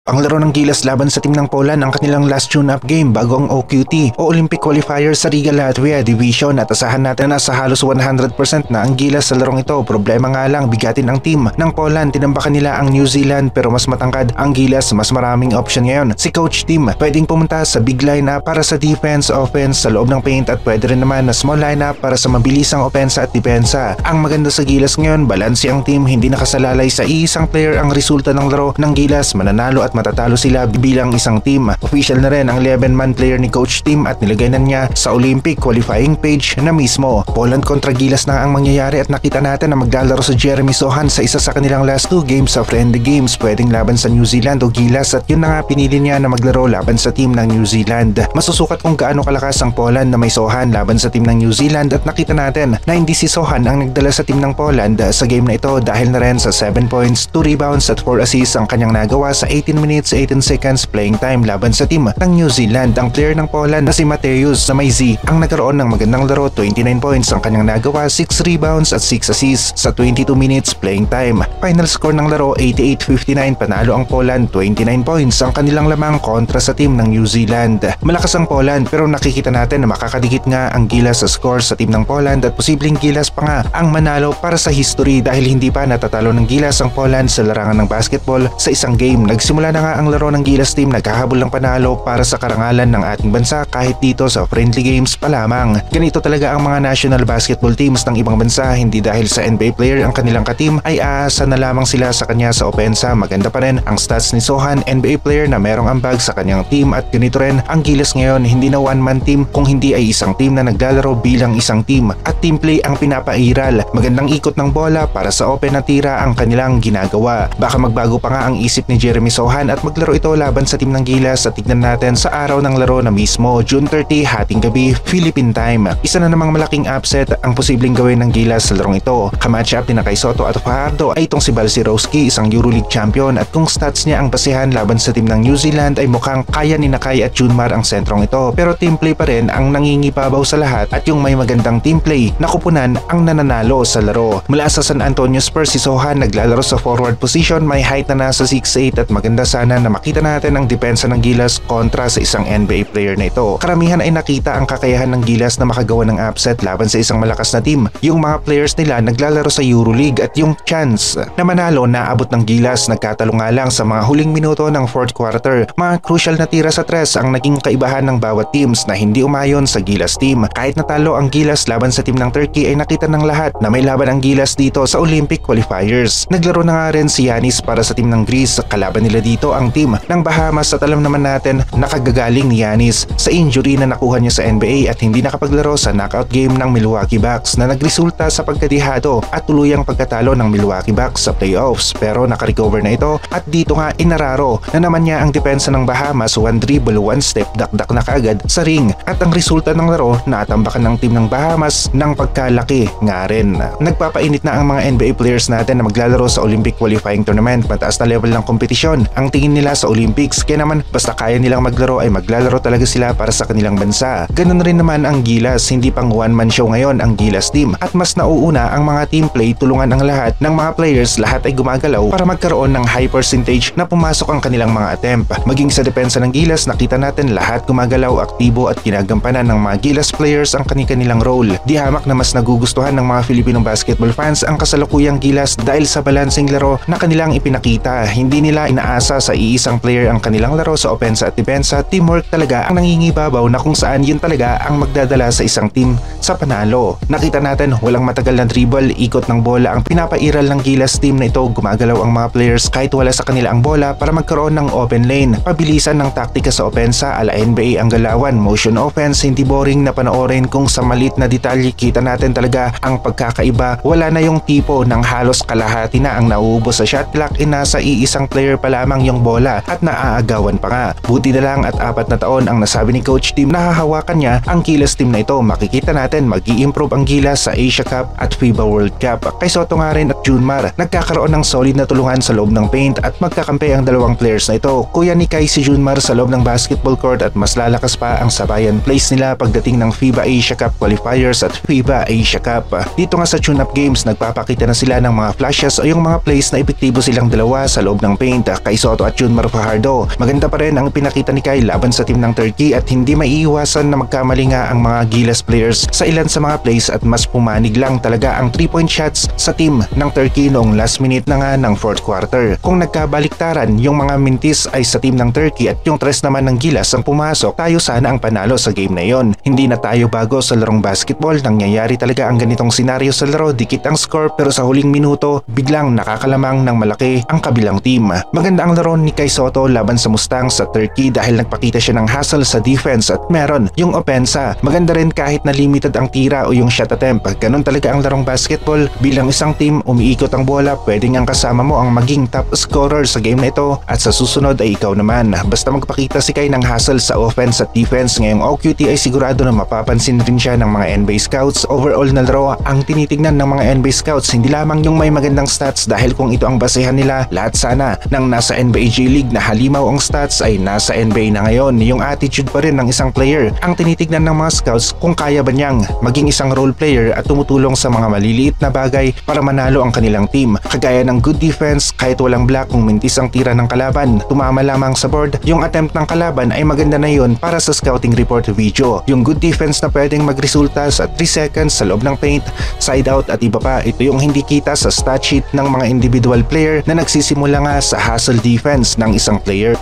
Ang laro ng Gilas laban sa team ng Poland ang kanilang last tune-up game bago ang OQT o Olympic Qualifier sa Riga Latvia Division at asahan natin na sa halos 100% na ang Gilas sa larong ito. Problema nga lang, bigatin ang team ng Poland, tinambakan nila ang New Zealand pero mas matangkad ang Gilas, mas maraming option ngayon. Si Coach Tim pwedeng pumunta sa big lineup para sa defense, offense sa loob ng paint at pwede rin naman na small lineup para sa mabilisang opensa at depensa. Ang maganda sa Gilas ngayon, balanse ang team, hindi nakasalalay sa iisang player ang resulta ng laro ng Gilas, mananalo at matatalo sila bilang isang team. Official na rin ang 11-man player ni Coach Tim at nilagay na niya sa Olympic qualifying page na mismo. Poland kontra Gilas na ang mangyayari at nakita natin na maglalaro sa Jeremy Sohan sa isa sa kanilang last 2 games sa friendly games, pwedeng laban sa New Zealand o Gilas, at yun na nga pinili niya na maglaro laban sa team ng New Zealand. Masusukat kung gaano kalakas ang Poland na may Sohan laban sa team ng New Zealand at nakita natin na hindi si Sohan ang nagdala sa team ng Poland sa game na ito dahil na rin sa 7 points, 2 rebounds at 4 assists ang kanyang nagawa sa 18 minutes 18 seconds playing time laban sa team ng New Zealand. Ang player ng Poland na si Mateusz na may Z ang nagkaroon ng magandang laro, 29 points ang kanyang nagawa, 6 rebounds at 6 assists sa 22 minutes playing time. Final score ng laro 88-59, panalo ang Poland, 29 points ang kanilang lamang kontra sa team ng New Zealand. Malakas ang Poland pero nakikita natin na makakadikit nga ang Gilas sa score sa team ng Poland at posibleng Gilas pa nga ang manalo para sa history dahil hindi pa natatalo ng Gilas ang Poland sa larangan ng basketball sa isang game. Nagsimula na nga ang laro ng Gilas team, naghahabol ng panalo para sa karangalan ng ating bansa kahit dito sa friendly games pa lamang. Ganito talaga ang mga national basketball teams ng ibang bansa, hindi dahil sa NBA player ang kanilang kateam ay aasa na lamang sila sa kanya sa opensa. Maganda pa rin ang stats ni Sohan, NBA player na merong ambag sa kanyang team, at ganito rin ang Gilas ngayon, hindi na one-man team kung hindi ay isang team na naglalaro bilang isang team at team play ang pinapairal. Magandang ikot ng bola para sa open na tira ang kanilang ginagawa. Baka magbago pa nga ang isip ni Jeremy Sohan at maglaro ito laban sa team ng Gilas at tignan natin sa araw ng laro na mismo, June 30, hating gabi, Philippine time. Isa na namang malaking upset ang posibleng gawin ng Gilas sa larong ito. Kamatch-up ni Kay Soto at Fajardo ay itong si Balcerowski, isang EuroLeague champion, at kung stats niya ang basihan laban sa team ng New Zealand ay mukhang kaya ni Kay at Junmar ang sentrong ito. Pero team play pa rin ang nangingibabaw sa lahat at yung may magandang team play na kupunan ang nananalo sa laro. Mula sa San Antonio Spurs, si Sohan naglalaro sa forward position, may height na nasa 6'8" at maganda sana na makita natin ang depensa ng Gilas kontra sa isang NBA player na ito. Karamihan ay nakita ang kakayahan ng Gilas na makagawa ng upset laban sa isang malakas na team. Yung mga players nila naglalaro sa EuroLeague at yung chance na manalo naabot ng Gilas. Nagkatalo nga lang sa mga huling minuto ng 4th quarter. Mga crucial na tira sa tres ang naging kaibahan ng bawat teams na hindi umayon sa Gilas team. Kahit natalo ang Gilas laban sa team ng Turkey ay nakita ng lahat na may laban ang Gilas dito sa Olympic qualifiers. Naglaro na nga rin si Giannis para sa team ng Greece. Kalaban nila dito ang team ng Bahamas at alam naman natin nakagagaling ni Giannis sa injury na nakuha niya sa NBA at hindi nakapaglaro sa knockout game ng Milwaukee Bucks na nagresulta sa pagkadihado at tuluyang pagkatalo ng Milwaukee Bucks sa playoffs, pero nakarecover na ito at dito nga inararo na naman niya ang depensa ng Bahamas, 1 dribble, 1 step, dakdak na kaagad sa ring at ang resulta ng laro natambakan ng team ng Bahamas ng pagkalaki nga rin. Nagpapainit na ang mga NBA players natin na maglalaro sa Olympic qualifying tournament. Mataas na level ng kompetisyon ang tingin nila sa Olympics, kaya naman basta kaya nilang maglaro ay maglalaro talaga sila para sa kanilang bansa. Ganun rin naman ang Gilas, hindi pang one-man show ngayon ang Gilas team at mas nauuna ang mga team play, tulungan ang lahat ng mga players, lahat ay gumagalaw para magkaroon ng high percentage na pumasok ang kanilang mga attempt. Maging sa depensa ng Gilas, nakita natin lahat gumagalaw, aktibo at ginagampanan ng mga Gilas players ang kanilang role. Di hamak na mas nagugustuhan ng mga Filipino basketball fans ang kasalukuyang Gilas dahil sa balanseng laro na kanilang ipinakita. Hindi nila inaasa sa iisang player ang kanilang laro sa opensa at depensa. Teamwork talaga ang nangingibabaw na kung saan yun talaga ang magdadala sa isang team sa panalo. Nakita natin walang matagal na dribble, ikot ng bola ang pinapairal ng Gilas team na ito. Gumagalaw ang mga players kahit wala sa kanila ang bola para magkaroon ng open lane. Pabilisan ng taktika sa opensa ala NBA ang galawan, motion offense, hindi boring na panoorin kung sa malit na detalye kita natin talaga ang pagkakaiba. Wala na yung tipo ng halos kalahati na ang nauubos sa shot clock, nasa iisang player pa lamang yung bola at naaagawan pa nga. Buti na lang at 4 na taon ang nasabi ni Coach Tim na hahawakan niya ang Gilas team na ito. Makikita natin mag-i-improve ang Gilas sa Asia Cup at FIBA World Cup. Kay Soto nga rin at Junmar nagkakaroon ng solid na tulungan sa loob ng paint at magkakampi ang dalawang players na ito. Kuya ni Kay si Junmar sa loob ng basketball court at mas lalakas pa ang sabayan plays nila pagdating ng FIBA Asia Cup qualifiers at FIBA Asia Cup. Dito nga sa tune-up games nagpapakita na sila ng mga flashes o yung mga plays na epektibo silang dalawa sa loob ng paint. Kay Soto Soto at Junmar Fajardo. Maganda pa rin ang pinakita ni Kai laban sa team ng Turkey at hindi maiiwasan na magkamali nga ang mga Gilas players sa ilan sa mga plays at mas pumanig lang talaga ang 3-point shots sa team ng Turkey noong last minute na nga ng 4th quarter. Kung nagkabaliktaran yung mga mintis ay sa team ng Turkey at yung tres naman ng Gilas ang pumasok, tayo sana ang panalo sa game na yon. Hindi na tayo bago sa larong basketball, nangyayari talaga ang ganitong senaryo sa laro, dikit ang score pero sa huling minuto biglang nakakalamang ng malaki ang kabilang team. Maganda ang laro ni Kai Soto laban sa Mustangs sa Turkey dahil nagpakita siya ng hustle sa defense at meron yung opensa. Maganda rin kahit na limited ang tira o yung shot attempt. Ganun talaga ang larong basketball. Bilang isang team, umiikot ang bola, pwedeng ang kasama mo ang maging top scorer sa game na ito at sa susunod ay ikaw naman. Basta magpakita si Kai ng hustle sa offense at defense, ngayong OQT ay sigurado na mapapansin rin siya ng mga NBA scouts. Overall na laro ang tinitignan ng mga NBA scouts, hindi lamang yung may magandang stats dahil kung ito ang basehan nila, lahat sana ng nasa NBA G League na halimaw ang stats ay nasa NBA na ngayon. Yung attitude pa rin ng isang player ang tinitignan ng mga scouts kung kaya ba niyang maging isang role player at tumutulong sa mga maliliit na bagay para manalo ang kanilang team. Kagaya ng good defense, kahit walang block, kung mintis ang tira ng kalaban, tumama lamang sa board, yung attempt ng kalaban ay maganda na yon para sa scouting report video. Yung good defense na pwedeng magresulta sa 3 seconds sa loob ng paint, side out at iba pa, ito yung hindi kita sa stat sheet ng mga individual player na nagsisimula nga sa hustle defense ng isang player.